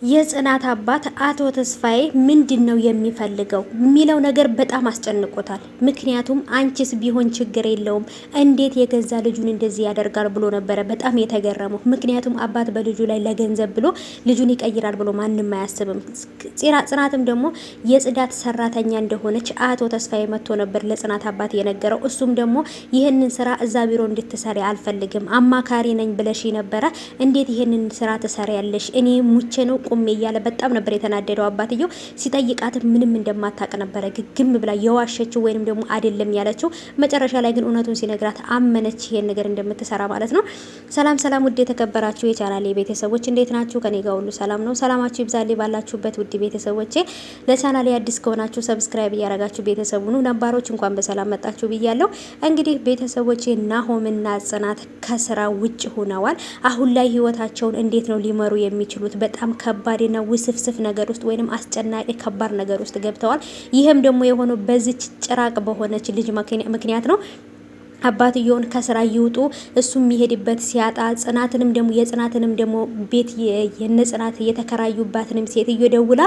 የጽናት አባት አቶ ተስፋዬ ምንድነው የሚፈልገው የሚለው ነገር በጣም አስጨንቆታል። ምክንያቱም አንቺስ ቢሆን ችግር የለውም እንዴት የገዛ ልጁን እንደዚህ ያደርጋል ብሎ ነበረ በጣም የተገረመው። ምክንያቱም አባት በልጁ ላይ ለገንዘብ ብሎ ልጁን ይቀይራል ብሎ ማንም አያስብም። ጽናትም ደግሞ የጽዳት ሰራተኛ እንደሆነች አቶ ተስፋዬ መጥቶ ነበር ለጽናት አባት የነገረው። እሱም ደግሞ ይህንን ስራ እዛ ቢሮ እንድትሰሪ አልፈልግም፣ አማካሪ ነኝ ብለሽ ነበረ፣ እንዴት ይህንን ስራ ትሰሪያለሽ? እኔ ሙቼ ነው ቁሜ እያለ በጣም ነበር የተናደደው። አባትየው ሲጠይቃት ምንም እንደማታቅ ነበረ ግግም ብላ የዋሸችው ወይንም ደግሞ አይደለም ያለችው። መጨረሻ ላይ ግን እውነቱን ሲነግራት አመነች ይሄን ነገር እንደምትሰራ ማለት ነው። ሰላም ሰላም፣ ውድ የተከበራችሁ የቻናሌ ቤተሰቦች እንዴት ናችሁ? ከኔ ጋር ሁሉ ሰላም ነው። ሰላማችሁ ይብዛልኝ ባላችሁበት ውድ ቤተሰቦቼ። ለቻናሌ አዲስ ከሆናችሁ ሰብስክራይብ እያረጋችሁ ቤተሰቡ ነው። ነባሮች እንኳን በሰላም መጣችሁ ብያለሁ። እንግዲህ ቤተሰቦቼ ናሆምና ጽናት ከስራ ውጭ ሆነዋል። አሁን ላይ ህይወታቸውን እንዴት ነው ሊመሩ የሚችሉት? በጣም ከባድና ውስፍስፍ ነገር ውስጥ ወይንም አስጨናቂ ከባድ ነገር ውስጥ ገብተዋል። ይህም ደግሞ የሆነው በዚች ጭራቅ በሆነች ልጅ ምክንያት ነው። አባትየውን ከስራ ይውጡ እሱ የሚሄድበት ሲያጣ ጽናትንም ደግሞ የጽናትንም ደግሞ ቤት የነጽናት የተከራዩባትንም ሴትዮ ደውላ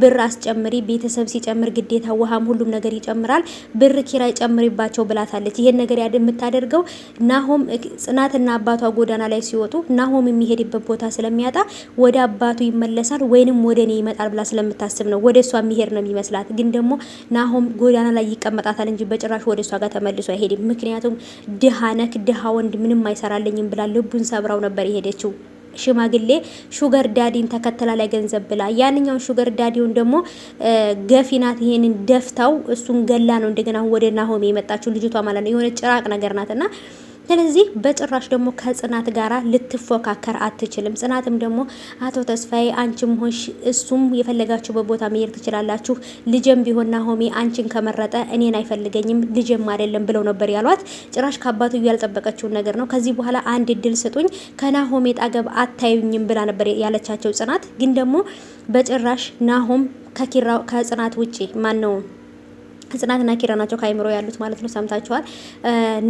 ብር አስጨምሪ፣ ቤተሰብ ሲጨምር ግዴታ ውሃም ሁሉም ነገር ይጨምራል፣ ብር ኪራይ ጨምሪባቸው ብላታለች። ይሄን ነገር የምታደርገው ናሆም ጽናትና አባቷ ጎዳና ላይ ሲወጡ ናሆም የሚሄድበት ቦታ ስለሚያጣ ወደ አባቱ ይመለሳል ወይንም ወደ እኔ ይመጣል ብላ ስለምታስብ ነው ወደ እሷ የሚሄድ ነው የሚመስላት። ግን ደግሞ ናሆም ጎዳና ላይ ይቀመጣታል እንጂ በጭራሽ ወደ እሷ ጋር ተመልሶ አይሄድም። ምክንያቱም ድሃ ነክ ድሃ ወንድ ምንም አይሰራልኝም ብላ ልቡን ሰብራው ነበር የሄደችው። ሽማግሌ ሹገር ዳዲን ተከተላ ላይ ገንዘብ ብላ ያንኛውን ሹገር ዳዲውን ደግሞ ገፊናት ይሄንን ደፍታው እሱን ገላ ነው እንደገና ወደ ናሆም የመጣችው ልጅቷ ማለት ነው። የሆነ ጭራቅ ነገር ናትና ስለዚህ በጭራሽ ደግሞ ከጽናት ጋራ ልትፎካከር አትችልም። ጽናትም ደግሞ አቶ ተስፋዬ አንቺም ሆንሽ እሱም የፈለጋችሁበት ቦታ መሄድ ትችላላችሁ፣ ልጅም ቢሆን ናሆሜ አንቺን ከመረጠ እኔን አይፈልገኝም ልጅም አይደለም ብለው ነበር ያሏት። ጭራሽ ከአባቱ ያልጠበቀችውን ነገር ነው። ከዚህ በኋላ አንድ እድል ስጡኝ ከናሆሜ ጣገብ አታዩኝም ብላ ነበር ያለቻቸው ጽናት። ግን ደግሞ በጭራሽ ናሆም ከጽናት ውጪ ማን ነው ጽናትና ኪራ ናቸው ካይምሮ ያሉት ማለት ነው። ሰምታችኋል።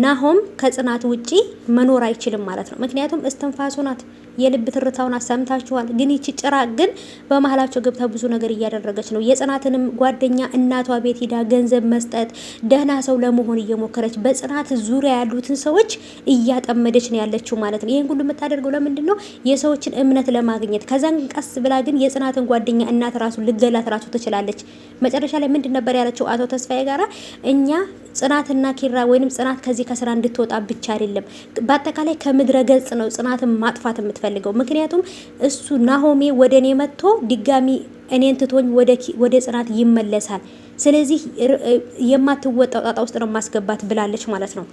ናሆም ከጽናት ውጪ መኖር አይችልም ማለት ነው። ምክንያቱም እስትንፋሱ ናት፣ የልብ ትርታውን ሰምታችኋል። ግን ይቺ ጭራቅ ግን በመሀላቸው ገብታ ብዙ ነገር እያደረገች ነው። የጽናትንም ጓደኛ እናቷ ቤት ሂዳ ገንዘብ መስጠት ደህና ሰው ለመሆን እየሞከረች በጽናት ዙሪያ ያሉትን ሰዎች እያጠመደች ነው ያለችው ማለት ነው። ይሄን ሁሉ የምታደርገው ለምንድን ነው? የሰዎችን እምነት ለማግኘት። ከዛን ቀስ ብላ ግን የጽናትን ጓደኛ እናት ራሱ ልገላት ራሱ ትችላለች። መጨረሻ ላይ ምንድን ነበር ያለችው አቶ ተስፋዬ ጋራ እኛ ጽናትና ኪራ ወይንም ጽናት ከዚህ ከስራ እንድትወጣ ብቻ አይደለም በአጠቃላይ ከምድረ ገጽ ነው ጽናትን ማጥፋት የምትፈልገው። ምክንያቱም እሱ ናሆሜ ወደ እኔ መጥቶ ድጋሚ እኔን ትቶኝ ወደ ጽናት ይመለሳል። ስለዚህ የማትወጣው ጣጣ ውስጥ ነው ማስገባት ብላለች ማለት ነው።